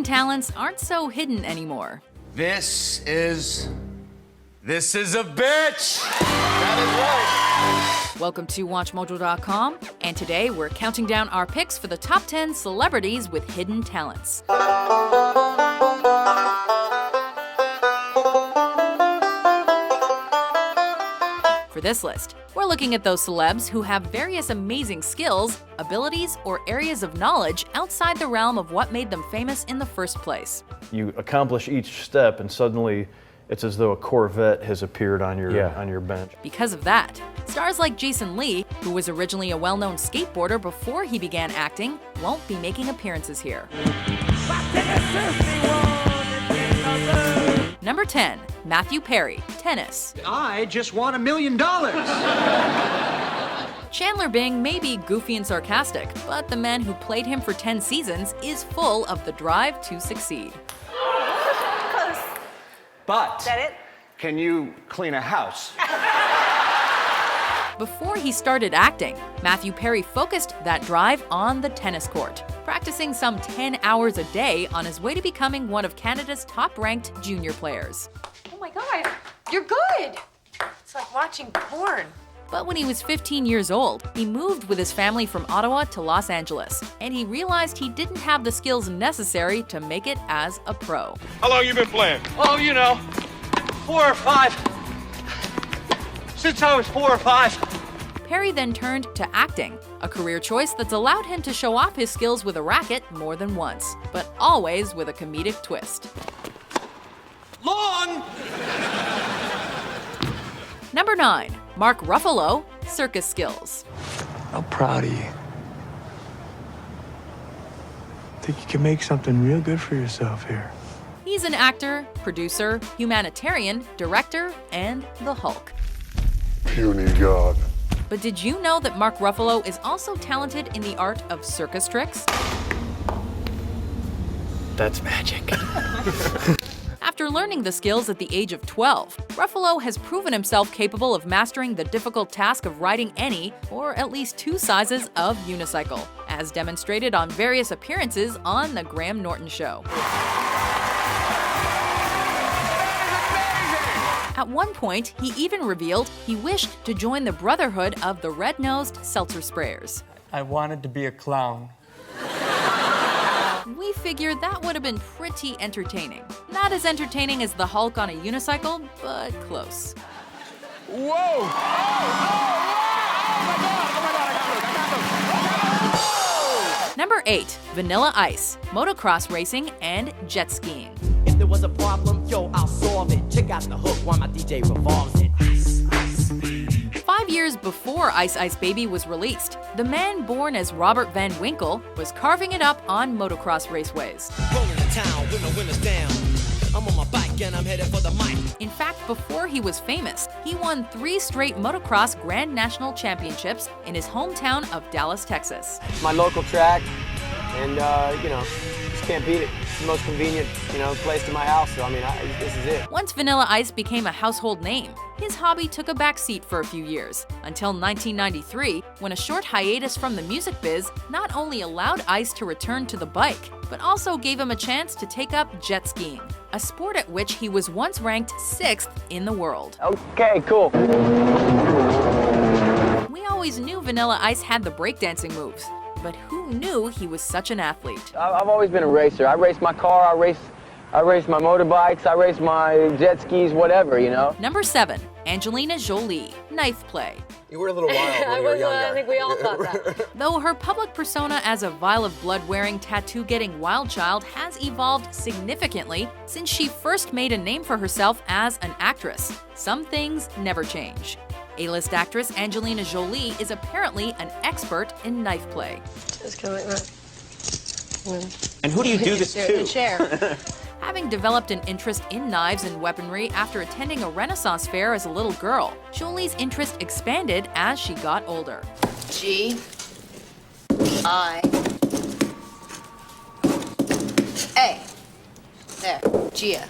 talents aren't so hidden anymore. This is a bitch! That is right. Welcome to WatchMojo.com, and today we're counting down our picks for the top 10 celebrities with hidden talents. For this list, we're looking at those celebs who have various amazing skills, abilities, or areas of knowledge outside the realm of what made them famous in the first place. You accomplish each step and suddenly it's as though a Corvette has appeared on your bench. Because of that, stars like Jason Lee, who was originally a well-known skateboarder before he began acting, won't be making appearances here. Number 10, Matthew Perry, tennis. I just won $1 million. Chandler Bing may be goofy and sarcastic, but the man who played him for 10 seasons is full of the drive to succeed. But, Is that it? can you clean a house? Before he started acting, Matthew Perry focused that drive on the tennis court, practicing some 10 hours a day on his way to becoming one of Canada's top-ranked junior players. Oh my God, you're good. It's like watching porn. But when he was 15 years old, he moved with his family from Ottawa to Los Angeles, and he realized he didn't have the skills necessary to make it as a pro. How long you been playing? Oh, 4 or 5. Since I was 4 or 5. Perry then turned to acting, a career choice that's allowed him to show off his skills with a racket more than once, but always with a comedic twist. Long! Number 9, Mark Ruffalo, circus skills. I'm proud of you. Think you can make something real good for yourself here. He's an actor, producer, humanitarian, director, and the Hulk. Puny God. But did you know that Mark Ruffalo is also talented in the art of circus tricks? That's magic. After learning the skills at the age of 12, Ruffalo has proven himself capable of mastering the difficult task of riding any, or at least 2 sizes of unicycle, as demonstrated on various appearances on The Graham Norton Show. At one point, he even revealed he wished to join the Brotherhood of the Red-Nosed Seltzer Sprayers. I wanted to be a clown. We figured that would have been pretty entertaining. Not as entertaining as the Hulk on a unicycle, but close. Whoa! Number 8, Vanilla Ice, motocross racing and jet skiing. If there was a problem, yo, I'll solve it. Check out the hook while my DJ revolves it. Ice, ice. 5 years before Ice Ice Baby was released, the man born as Robert Van Winkle was carving it up on motocross raceways. Rolling the town when the winter's down. I'm on my bike and I'm headed for the mic. In fact, before he was famous, he won 3 straight motocross Grand National Championships in his hometown of Dallas, Texas. It's my local track, and just can't beat it. It's the most convenient, place to my house, so this is it. Once Vanilla Ice became a household name, his hobby took a back seat for a few years, until 1993, when a short hiatus from the music biz not only allowed Ice to return to the bike, but also gave him a chance to take up jet skiing, a sport at which he was once ranked 6th in the world. Okay, cool. We always knew Vanilla Ice had the breakdancing moves, but who knew he was such an athlete? I've always been a racer. I race my car, I race my motorbikes, I race my jet skis, whatever, Number 7, Angelina Jolie, knife play. You were a little wild when you were younger. I think we all thought that. Though her public persona as a vial of blood-wearing, tattoo-getting wild child has evolved significantly since she first made a name for herself as an actress, some things never change. A-list actress Angelina Jolie is apparently an expert in knife play. Just go like that. And who do you do this The to? chair. Having developed an interest in knives and weaponry after attending a Renaissance fair as a little girl, Jolie's interest expanded as she got older. G-I-A. There, Gia.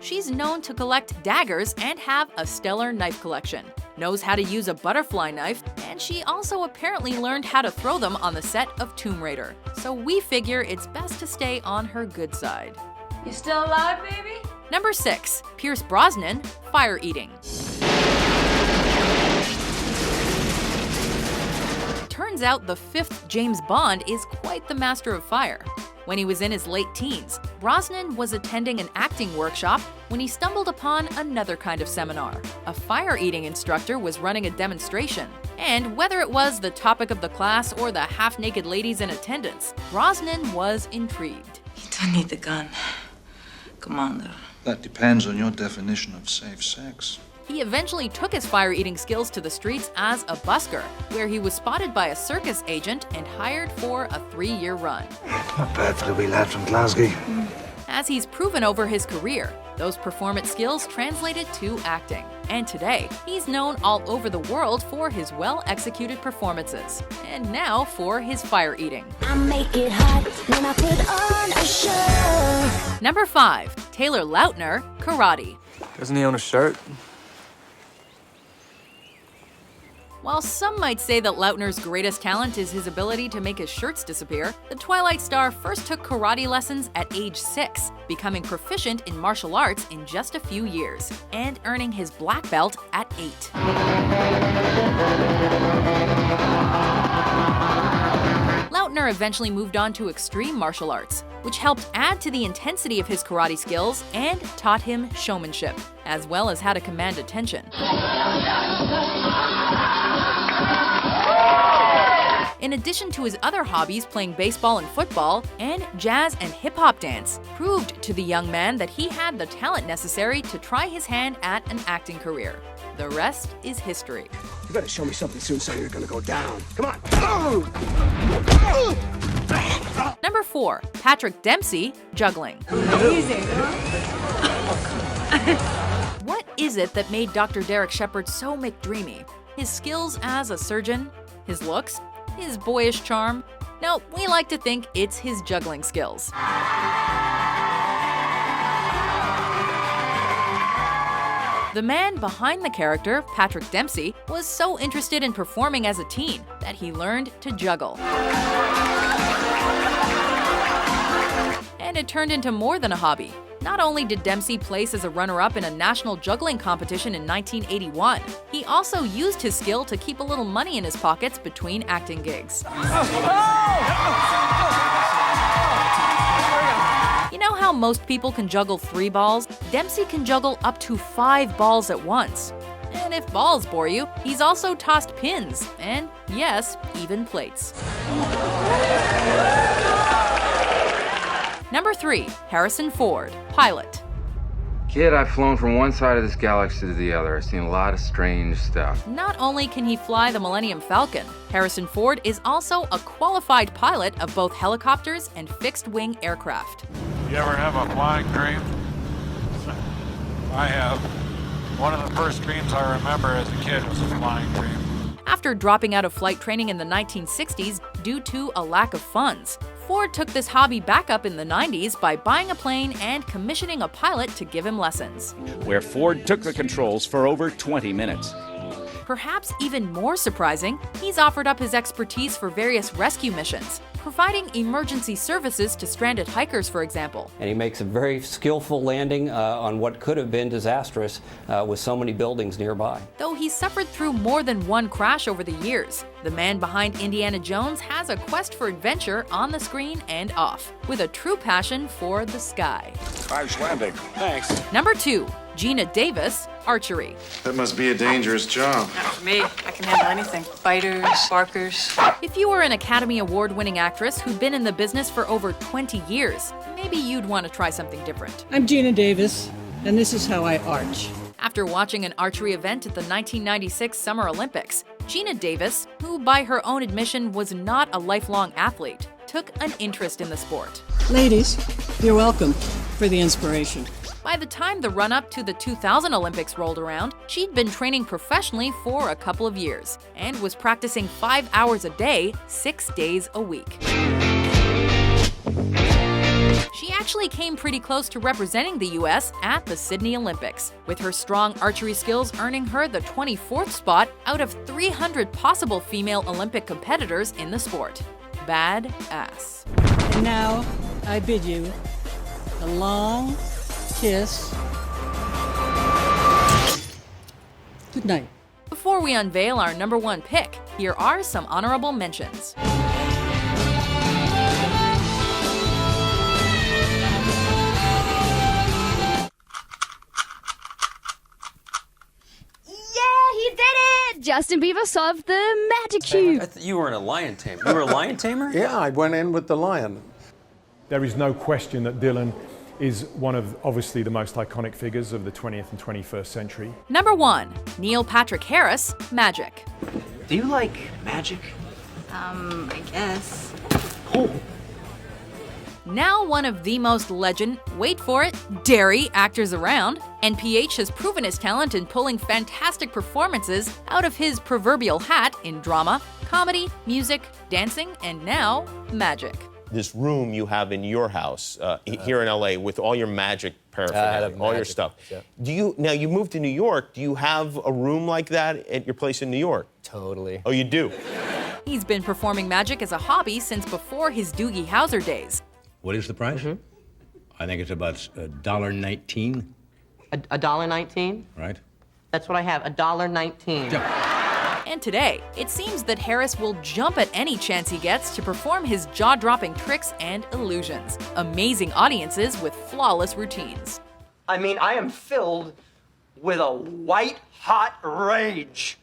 She's known to collect daggers and have a stellar knife collection. knows how to use a butterfly knife, and she also apparently learned how to throw them on the set of Tomb Raider. So we figure it's best to stay on her good side. You still alive, baby? Number 6. Pierce Brosnan, fire eating. Turns out the 5th James Bond is quite the master of fire. When he was in his late teens, Brosnan was attending an acting workshop when he stumbled upon another kind of seminar. A fire-eating instructor was running a demonstration, and whether it was the topic of the class or the half-naked ladies in attendance, Brosnan was intrigued. You don't need the gun, Commander. That depends on your definition of safe sex. He eventually took his fire-eating skills to the streets as a busker, where he was spotted by a circus agent and hired for a 3-year run. Not bad for the wee lad from Glasgow. As he's proven over his career, those performance skills translated to acting. And today, he's known all over the world for his well-executed performances, and now for his fire-eating. I make it hot when I put on a show. Number 5. Taylor Lautner, karate. Doesn't he own a shirt? While some might say that Lautner's greatest talent is his ability to make his shirts disappear, the Twilight star first took karate lessons at age 6, becoming proficient in martial arts in just a few years, and earning his black belt at 8. Lautner eventually moved on to extreme martial arts, which helped add to the intensity of his karate skills and taught him showmanship, as well as how to command attention. In addition to his other hobbies playing baseball and football, and jazz and hip-hop dance, proved to the young man that he had the talent necessary to try his hand at an acting career. The rest is history. You better show me something soon, son. You're gonna go down. Come on. Number 4. Patrick Dempsey, juggling. Easy, What is it that made Dr. Derek Shepherd so McDreamy? His skills as a surgeon? His looks? His boyish charm? No, we like to think it's his juggling skills. The man behind the character, Patrick Dempsey, was so interested in performing as a teen that he learned to juggle. And it turned into more than a hobby. Not only did Dempsey place as a runner-up in a national juggling competition in 1981, he also used his skill to keep a little money in his pockets between acting gigs. You know how most people can juggle 3 balls? Dempsey can juggle up to 5 balls at once. And if balls bore you, he's also tossed pins, and yes, even plates. Number 3. Harrison Ford, pilot. Kid, I've flown from one side of this galaxy to the other. I've seen a lot of strange stuff. Not only can he fly the Millennium Falcon, Harrison Ford is also a qualified pilot of both helicopters and fixed-wing aircraft. You ever have a flying dream? I have. One of the first dreams I remember as a kid was a flying dream. After dropping out of flight training in the 1960s due to a lack of funds, Ford took this hobby back up in the 90s by buying a plane and commissioning a pilot to give him lessons. Where Ford took the controls for over 20 minutes. Perhaps even more surprising, he's offered up his expertise for various rescue missions, providing emergency services to stranded hikers, for example. And he makes a very skillful landing on what could have been disastrous with so many buildings nearby. Though he's suffered through more than one crash over the years, the man behind Indiana Jones has a quest for adventure on the screen and off, with a true passion for the sky. Nice landing. Thanks. Number 2. Geena Davis, archery. That must be a dangerous job. Not for me. I can handle anything. Biters, barkers. If you were an Academy Award-winning actress who'd been in the business for over 20 years, maybe you'd want to try something different. I'm Geena Davis, and this is how I arch. After watching an archery event at the 1996 Summer Olympics, Geena Davis, who by her own admission was not a lifelong athlete, took an interest in the sport. Ladies, you're welcome for the inspiration. By the time the run-up to the 2000 Olympics rolled around, she'd been training professionally for a couple of years and was practicing 5 hours a day, 6 days a week. She actually came pretty close to representing the US at the Sydney Olympics, with her strong archery skills earning her the 24th spot out of 300 possible female Olympic competitors in the sport. Bad ass. And now, I bid you a long kiss. Good night. Before we unveil our number 1 pick, here are some honorable mentions. Justin Bieber solved the magic cube. You were in a lion tamer. You were a lion tamer? Yeah, I went in with the lion. There is no question that Dylan is one of, obviously, the most iconic figures of the 20th and 21st century. Number 1, Neil Patrick Harris, Magic. Do you like magic? I guess. Now one of the most wait for it, dairy actors around, NPH has proven his talent in pulling fantastic performances out of his proverbial hat in drama, comedy, music, dancing, and now magic. This room you have in your house here in LA with all your magic paraphernalia, all your stuff. Yeah. Now you moved to New York. Do you have a room like that at your place in New York? Totally. Oh, you do? He's been performing magic as a hobby since before his Doogie Howser days. What is the price? I think it's about $1.19. $1.19? Right. That's what I have, $1.19. And today, it seems that Harris will jump at any chance he gets to perform his jaw-dropping tricks and illusions, amazing audiences with flawless routines. I mean, I am filled with a white-hot rage.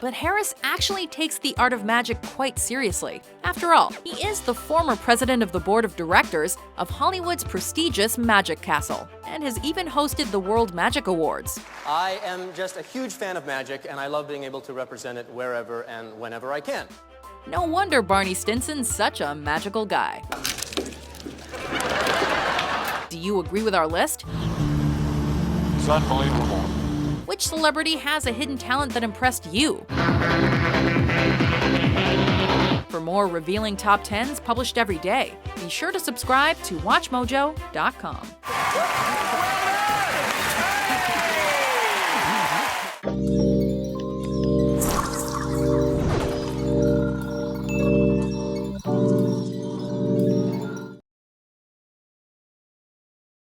But Harris actually takes the art of magic quite seriously. After all, he is the former president of the board of directors of Hollywood's prestigious Magic Castle, and has even hosted the World Magic Awards. I am just a huge fan of magic, and I love being able to represent it wherever and whenever I can. No wonder Barney Stinson's such a magical guy. Do you agree with our list? It's unbelievable. Which celebrity has a hidden talent that impressed you? For more revealing top 10s published every day, be sure to subscribe to WatchMojo.com.